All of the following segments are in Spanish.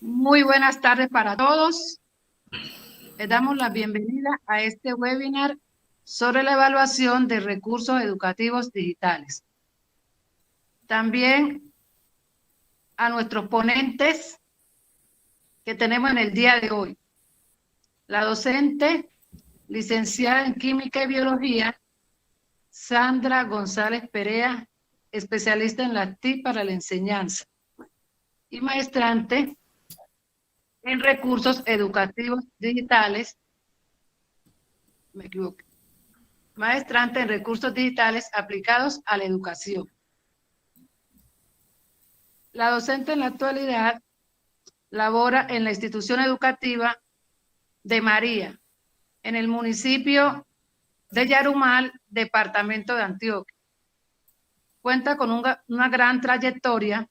Muy buenas tardes para todos. Les damos la bienvenida a este webinar sobre la evaluación de recursos educativos digitales. También a nuestros ponentes que tenemos en el día de hoy. La docente, licenciada en Química y Biología, Sandra González Perea, especialista en la TIC para la enseñanza. Y maestrante en recursos educativos digitales, me equivoqué, maestrante en recursos digitales aplicados a la educación. La docente en la actualidad labora en la institución educativa de María, en el municipio de Yarumal, departamento de Antioquia. Cuenta con una gran trayectoria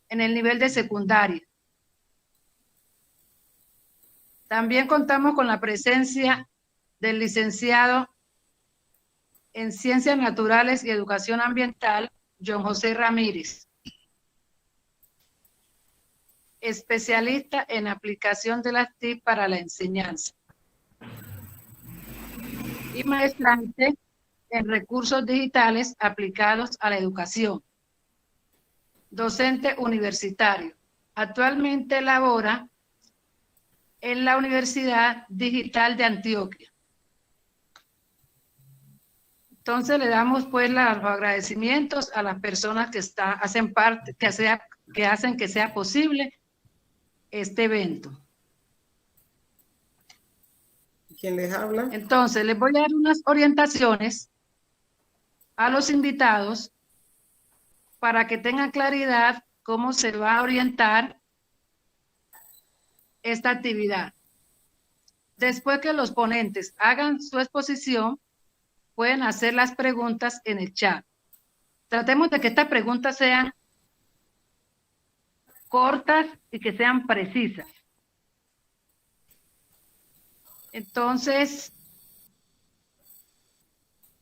en el nivel de secundaria. También contamos con la presencia del licenciado en Ciencias Naturales y Educación Ambiental, John José Ramírez, especialista en aplicación de las TIC para la enseñanza, y maestrante en recursos digitales aplicados a la educación. Docente universitario. Actualmente labora en la Universidad Digital de Antioquia. Entonces le damos pues los agradecimientos a las personas que hacen parte, que hacen que sea posible este evento. ¿Quién les habla? Entonces les voy a dar unas orientaciones a los invitados para que tengan claridad cómo se va a orientar esta actividad. Después que los ponentes hagan su exposición, pueden hacer las preguntas en el chat. Tratemos de que estas preguntas sean cortas y que sean precisas. Entonces,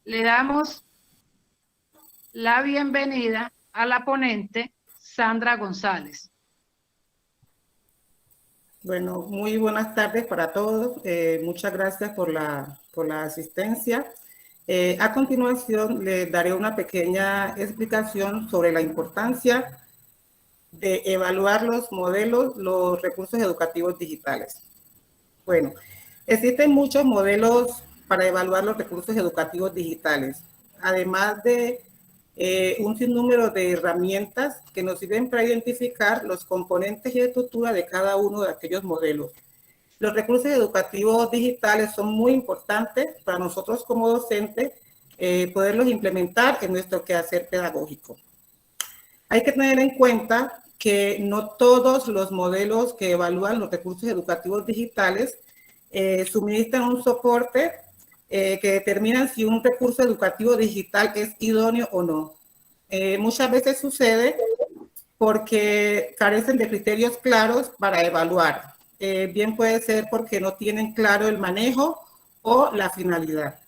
le damos la bienvenida a la ponente Sandra González. Bueno, muy buenas tardes para todos. Muchas gracias por la asistencia. A continuación, les daré una pequeña explicación sobre la importancia de evaluar los modelos, los recursos educativos digitales. Bueno, existen muchos modelos para evaluar los recursos educativos digitales, además de un sinnúmero de herramientas que nos sirven para identificar los componentes y estructura de cada uno de aquellos modelos. Los recursos educativos digitales son muy importantes para nosotros como docentes poderlos implementar en nuestro quehacer pedagógico. Hay que tener en cuenta que no todos los modelos que evalúan los recursos educativos digitales suministran un soporte que determinan si un recurso educativo digital es idóneo o no. Muchas veces sucede porque carecen de criterios claros para evaluar. Bien puede ser porque no tienen claro el manejo o la finalidad.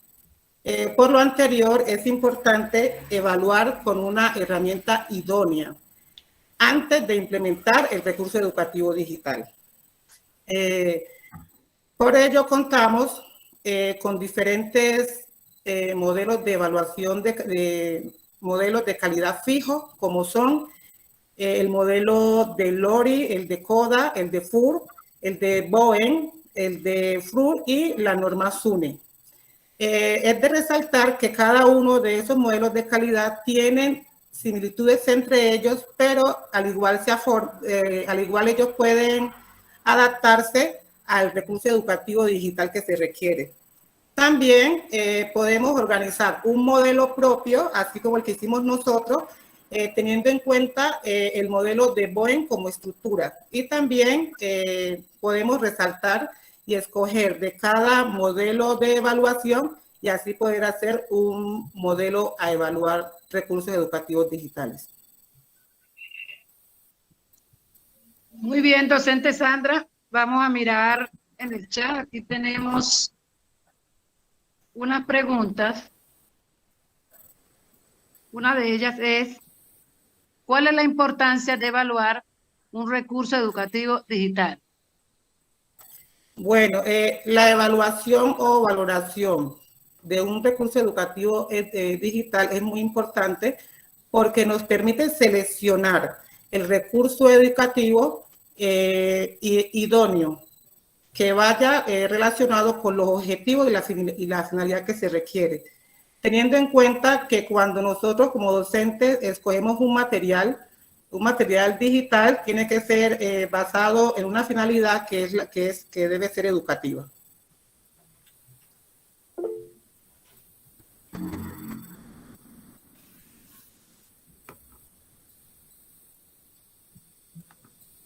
Por lo anterior, es importante evaluar con una herramienta idónea antes de implementar el recurso educativo digital. Por ello, contamos con diferentes modelos de evaluación de modelos de calidad fijo, como son el modelo de LORI, el de CODA, el de FUR, el de BOEM, el de FRUR y la norma SUNE. Es de resaltar que cada uno de esos modelos de calidad tienen similitudes entre ellos, pero al igual ellos pueden adaptarse al recurso educativo digital que se requiere. También podemos organizar un modelo propio, así como el que hicimos nosotros, teniendo en cuenta el modelo de BOEM como estructura. Y también podemos resaltar y escoger de cada modelo de evaluación y así poder hacer un modelo a evaluar recursos educativos digitales. Muy bien, docente Sandra. Vamos a mirar en el chat. Aquí tenemos unas preguntas. Una de ellas es, ¿cuál es la importancia de evaluar un recurso educativo digital? Bueno, la evaluación o valoración de un recurso educativo digital es muy importante porque nos permite seleccionar el recurso educativo idóneo que vaya relacionado con los objetivos y la finalidad que se requiere. Teniendo en cuenta que cuando nosotros como docentes escogemos un material digital, tiene que ser basado en una finalidad que debe ser educativa.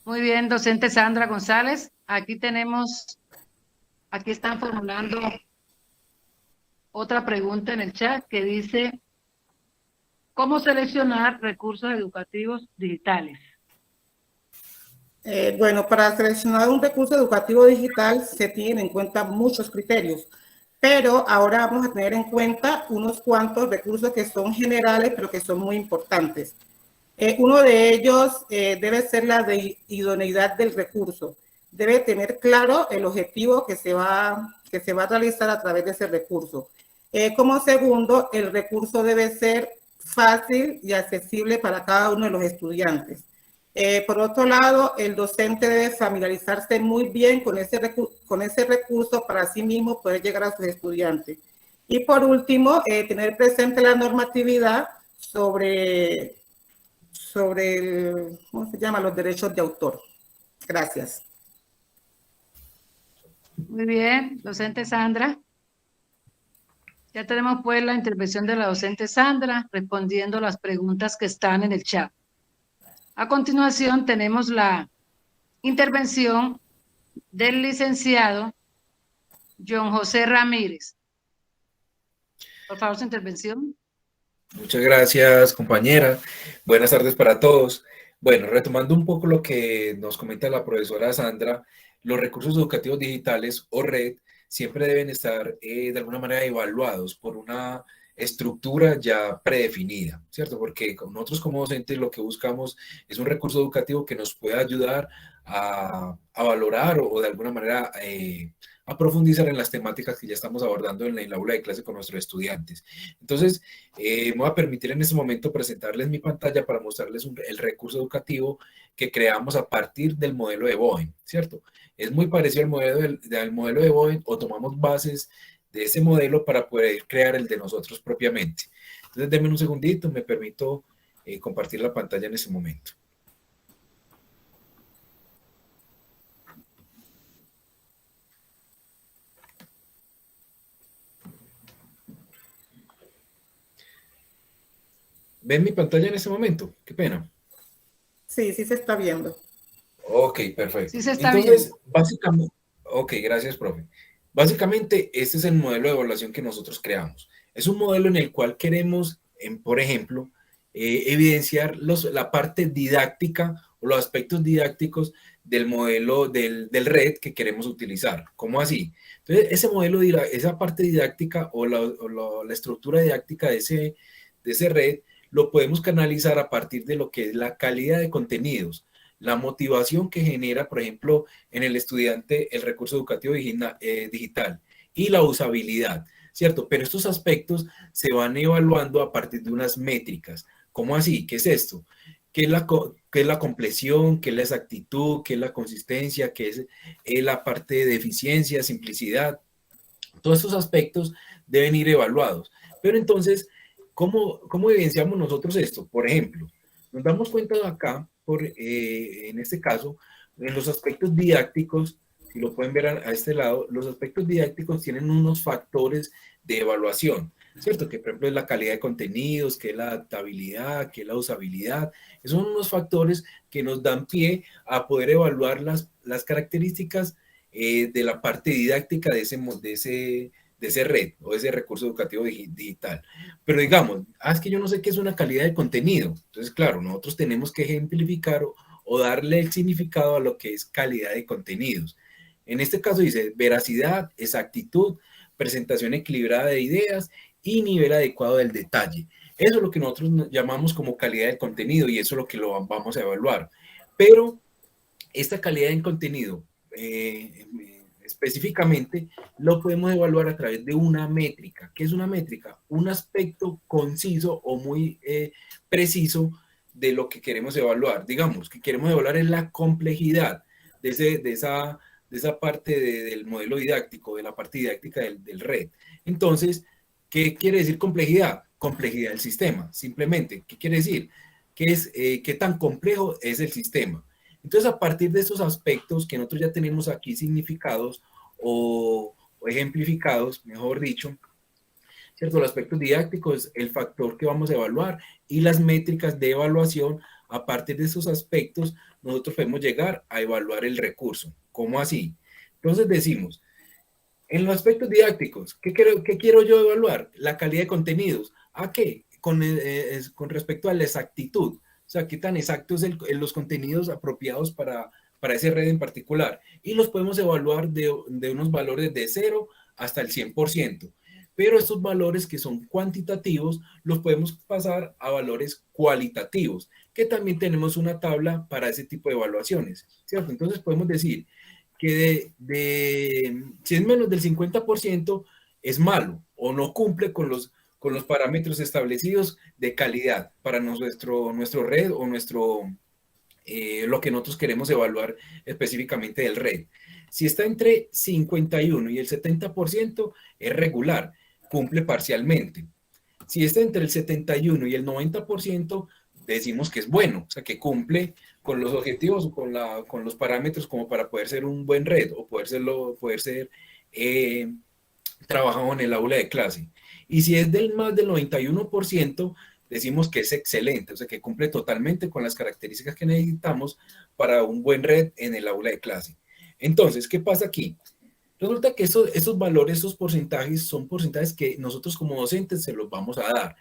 Muy bien, docente Sandra González. Aquí están formulando otra pregunta en el chat que dice, ¿cómo seleccionar recursos educativos digitales? Bueno, para seleccionar un recurso educativo digital se tienen en cuenta muchos criterios, pero ahora vamos a tener en cuenta unos cuantos recursos que son generales, pero que son muy importantes. Uno de ellos debe ser la de idoneidad del recurso. Debe tener claro el objetivo que se va a realizar a través de ese recurso. Como segundo, el recurso debe ser fácil y accesible para cada uno de los estudiantes. Por otro lado, el docente debe familiarizarse muy bien con ese recurso para sí mismo poder llegar a sus estudiantes. Y por último, tener presente la normatividad sobre ¿cómo se llama? Los derechos de autor. Gracias. Muy bien, docente Sandra. Ya tenemos pues la intervención de la docente Sandra respondiendo las preguntas que están en el chat. A continuación tenemos la intervención del licenciado John José Ramírez. Por favor, su intervención. Muchas gracias, compañera. Buenas tardes para todos. Bueno, retomando un poco lo que nos comenta la profesora Sandra, los recursos educativos digitales o red siempre deben estar de alguna manera evaluados por una estructura ya predefinida, ¿cierto? Porque nosotros como docentes lo que buscamos es un recurso educativo que nos pueda ayudar a valorar o de alguna manera a profundizar en las temáticas que ya estamos abordando en el aula de clase con nuestros estudiantes. Entonces, me voy a permitir en este momento presentarles mi pantalla para mostrarles el recurso educativo que creamos a partir del modelo de Bowen, ¿cierto? Es muy parecido al modelo de Bowen o tomamos bases de ese modelo para poder crear el de nosotros propiamente. Entonces, denme un segundito, me permito compartir la pantalla en ese momento. ¿Ven mi pantalla en ese momento? Qué pena. Sí, sí se está viendo. Ok, perfecto. Sí se está Entonces, viendo. básicamente, ok, gracias, profe. Básicamente, este es el modelo de evaluación que nosotros creamos. Es un modelo en el cual queremos, por ejemplo, evidenciar la parte didáctica o los aspectos didácticos del modelo del red que queremos utilizar. ¿Cómo así? Entonces, ese modelo, esa parte didáctica o la estructura didáctica de ese red, lo podemos canalizar a partir de lo que es la calidad de contenidos, la motivación que genera, por ejemplo, en el estudiante el recurso educativo digital y la usabilidad, ¿cierto? Pero estos aspectos se van evaluando a partir de unas métricas. ¿Cómo así? ¿Qué es esto? ¿Qué es la compleción? ¿Qué es la exactitud? ¿Qué es la consistencia? ¿Qué es la parte de eficiencia, simplicidad? Todos estos aspectos deben ir evaluados. Pero entonces, ¿cómo evidenciamos nosotros esto? Por ejemplo, nos damos cuenta de acá, en este caso, en los aspectos didácticos, si lo pueden ver a este lado, los aspectos didácticos tienen unos factores de evaluación, ¿cierto? Que por ejemplo es la calidad de contenidos, que es la adaptabilidad, que es la usabilidad. Esos son unos factores que nos dan pie a poder evaluar las características de la parte didáctica de ese red o ese recurso educativo digital. Pero digamos, es que yo no sé qué es una calidad de contenido. Entonces, claro, nosotros tenemos que ejemplificar o darle el significado a lo que es calidad de contenidos. En este caso dice veracidad, exactitud, presentación equilibrada de ideas y nivel adecuado del detalle. Eso es lo que nosotros llamamos como calidad del contenido y eso es lo que lo vamos a evaluar. Pero esta calidad en contenido específicamente lo podemos evaluar a través de una métrica. ¿Qué es una métrica? Un aspecto conciso o muy preciso de lo que queremos evaluar. Digamos, que queremos evaluar es la complejidad de esa parte del modelo didáctico, de la parte didáctica del red. Entonces, ¿qué quiere decir complejidad? Complejidad del sistema, simplemente. ¿Qué quiere decir? ¿Qué tan complejo es el sistema? Entonces, a partir de esos aspectos que nosotros ya tenemos aquí significados o ejemplificados, mejor dicho, ¿cierto? Los aspectos didácticos, el factor que vamos a evaluar y las métricas de evaluación, a partir de esos aspectos, nosotros podemos llegar a evaluar el recurso. ¿Cómo así? Entonces decimos, en los aspectos didácticos, ¿qué quiero yo evaluar? La calidad de contenidos. ¿A qué? Con respecto a la exactitud. O sea, qué tan exactos los contenidos apropiados para esa red en particular. Y los podemos evaluar de unos valores de 0 hasta el 100%. Pero estos valores que son cuantitativos los podemos pasar a valores cualitativos, que también tenemos una tabla para ese tipo de evaluaciones, ¿cierto? Entonces podemos decir que si es menos del 50% es malo o no cumple con los parámetros establecidos de calidad para nuestro red o lo que nosotros queremos evaluar específicamente del red. Si está entre 51 y el 70% es regular, cumple parcialmente. Si está entre el 71 y el 90%, decimos que es bueno, o sea, que cumple con los objetivos o con los parámetros como para poder ser un buen red o poder ser trabajado en el aula de clase. Y si es más del 91%, decimos que es excelente, o sea, que cumple totalmente con las características que necesitamos para un buen red en el aula de clase. Entonces, ¿qué pasa aquí? Resulta que esos valores, esos porcentajes, son porcentajes que nosotros como docentes se los vamos a dar.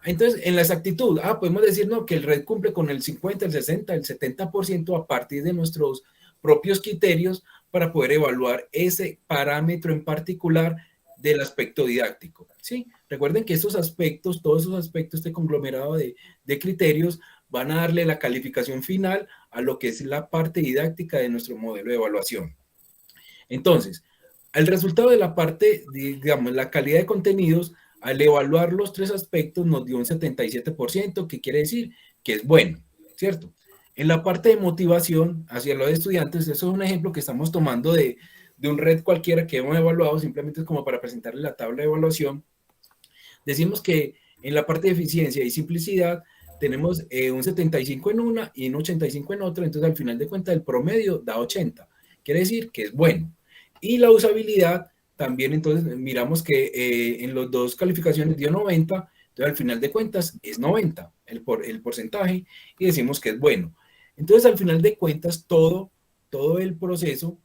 Entonces, en la exactitud, podemos decir, no, que el red cumple con el 50, el 60, el 70% a partir de nuestros propios criterios para poder evaluar ese parámetro en particular del aspecto didáctico, ¿sí? Recuerden que esos aspectos, todos esos aspectos, este conglomerado de criterios, van a darle la calificación final a lo que es la parte didáctica de nuestro modelo de evaluación. Entonces, el resultado de la parte, digamos, la calidad de contenidos, al evaluar los tres aspectos nos dio un 77%, que quiere decir que es bueno, ¿cierto? En la parte de motivación hacia los estudiantes, eso es un ejemplo que estamos tomando de un red cualquiera que hemos evaluado, simplemente es como para presentarle la tabla de evaluación. Decimos que en la parte de eficiencia y simplicidad tenemos un 75 en una y un 85 en otra, entonces al final de cuentas el promedio da 80, quiere decir que es bueno. Y la usabilidad también, entonces miramos que en las dos calificaciones dio 90, entonces al final de cuentas es 90 el porcentaje y decimos que es bueno. Entonces al final de cuentas todo el proceso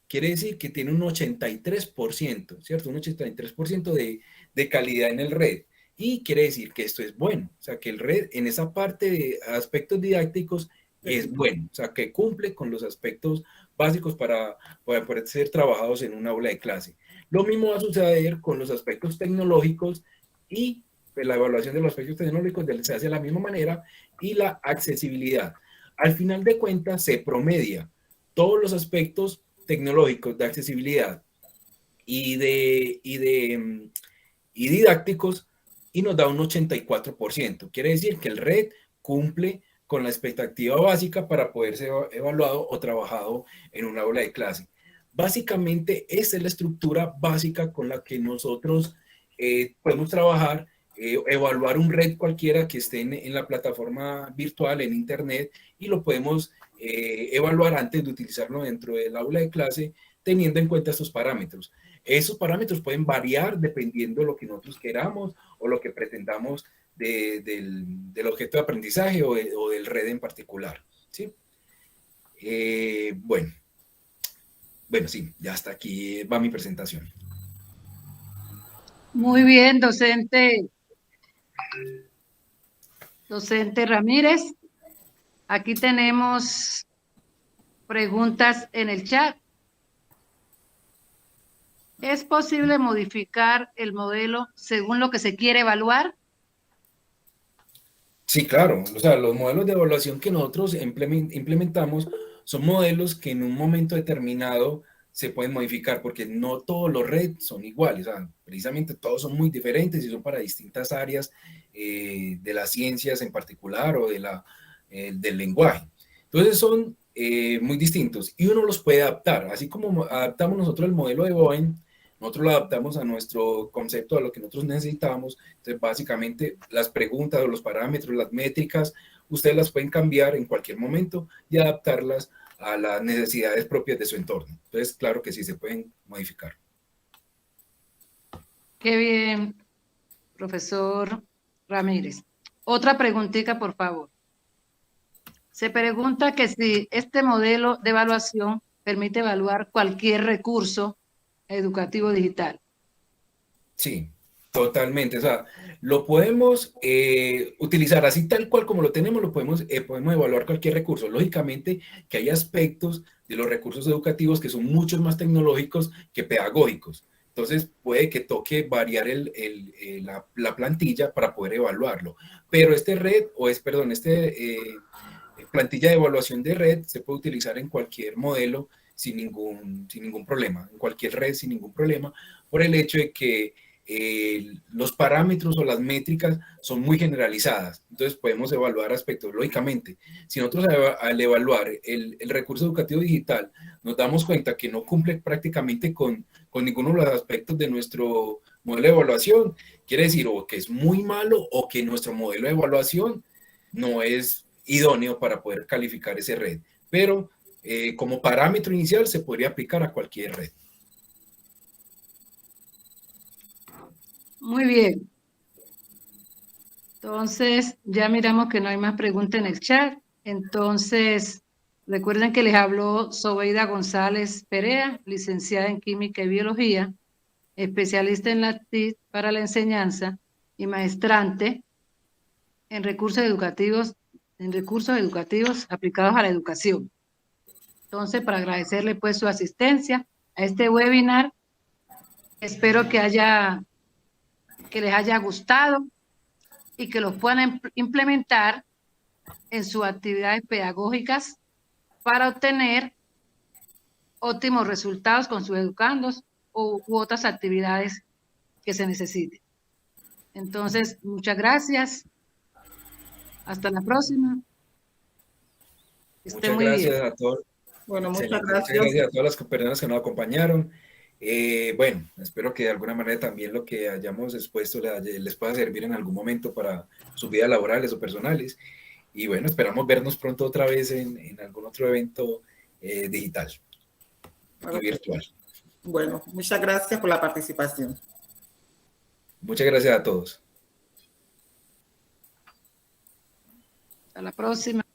quiere decir que tiene un 83%, ¿cierto? Un 83% de calidad en el red. Y quiere decir que esto es bueno, o sea, que el red en esa parte de aspectos didácticos es bueno, o sea, que cumple con los aspectos básicos para poder ser trabajados en una aula de clase. Lo mismo va a suceder con los aspectos tecnológicos y pues, la evaluación de los aspectos tecnológicos se hace de la misma manera y la accesibilidad. Al final de cuentas se promedia todos los aspectos tecnológicos de accesibilidad y didácticos y nos da un 84%. Quiere decir que el red cumple con la expectativa básica para poder ser evaluado o trabajado en una aula de clase. Básicamente, esa es la estructura básica con la que nosotros podemos trabajar, evaluar un red cualquiera que esté en la plataforma virtual, en internet, y lo podemos evaluar antes de utilizarlo dentro del aula de clase, teniendo en cuenta estos parámetros. Esos parámetros pueden variar dependiendo de lo que nosotros queramos o lo que pretendamos del objeto de aprendizaje o del red en particular, ¿sí? Bueno, sí, ya hasta aquí va mi presentación. Muy bien, docente Ramírez. Aquí tenemos preguntas en el chat. ¿Es posible modificar el modelo según lo que se quiere evaluar? Sí, claro. O sea, los modelos de evaluación que nosotros implementamos son modelos que en un momento determinado se pueden modificar porque no todos los RED son iguales, o sea, precisamente todos son muy diferentes y son para distintas áreas de las ciencias en particular o del lenguaje. Entonces son muy distintos y uno los puede adaptar, así como adaptamos nosotros el modelo de Boeing, nosotros lo adaptamos a nuestro concepto, a lo que nosotros necesitamos. Entonces, básicamente, las preguntas o los parámetros, las métricas, ustedes las pueden cambiar en cualquier momento y adaptarlas a las necesidades propias de su entorno. Entonces, claro que sí, se pueden modificar. Qué bien, profesor Ramírez. Otra preguntita, por favor. Se pregunta que si este modelo de evaluación permite evaluar cualquier recurso educativo digital. Sí, totalmente. O sea, lo podemos utilizar así tal cual como lo tenemos, podemos evaluar cualquier recurso. Lógicamente que hay aspectos de los recursos educativos que son mucho más tecnológicos que pedagógicos. Entonces puede que toque variar la plantilla para poder evaluarlo. Pero plantilla de evaluación de red se puede utilizar en cualquier modelo sin ningún problema, en cualquier red sin ningún problema, por el hecho de que los parámetros o las métricas son muy generalizadas. Entonces podemos evaluar aspectos. Lógicamente, si nosotros al evaluar el recurso educativo digital nos damos cuenta que no cumple prácticamente con ninguno de los aspectos de nuestro modelo de evaluación, quiere decir o que es muy malo o que nuestro modelo de evaluación no es idóneo para poder calificar ese red. Pero como parámetro inicial se podría aplicar a cualquier red. Muy bien. Entonces, ya miramos que no hay más preguntas en el chat. Entonces, recuerden que les habló Zobeida González Perea, licenciada en Química y Biología, especialista en la TIC para la enseñanza y maestrante en recursos educativos aplicados a la educación. Entonces, para agradecerle pues su asistencia a este webinar, espero que les haya gustado y que los puedan implementar en sus actividades pedagógicas para obtener óptimos resultados con sus educandos u otras actividades que se necesiten. Entonces, muchas gracias. Hasta la próxima. Muchas gracias a todos. Bueno, muchas Muchas gracias. gracias a todas las personas que nos acompañaron. Bueno, espero que de alguna manera también lo que hayamos expuesto les pueda servir en algún momento para sus vidas laborales o personales. Y bueno, esperamos vernos pronto otra vez en algún otro evento digital y virtual. Bueno, muchas gracias por la participación. Muchas gracias a todos. Hasta la próxima.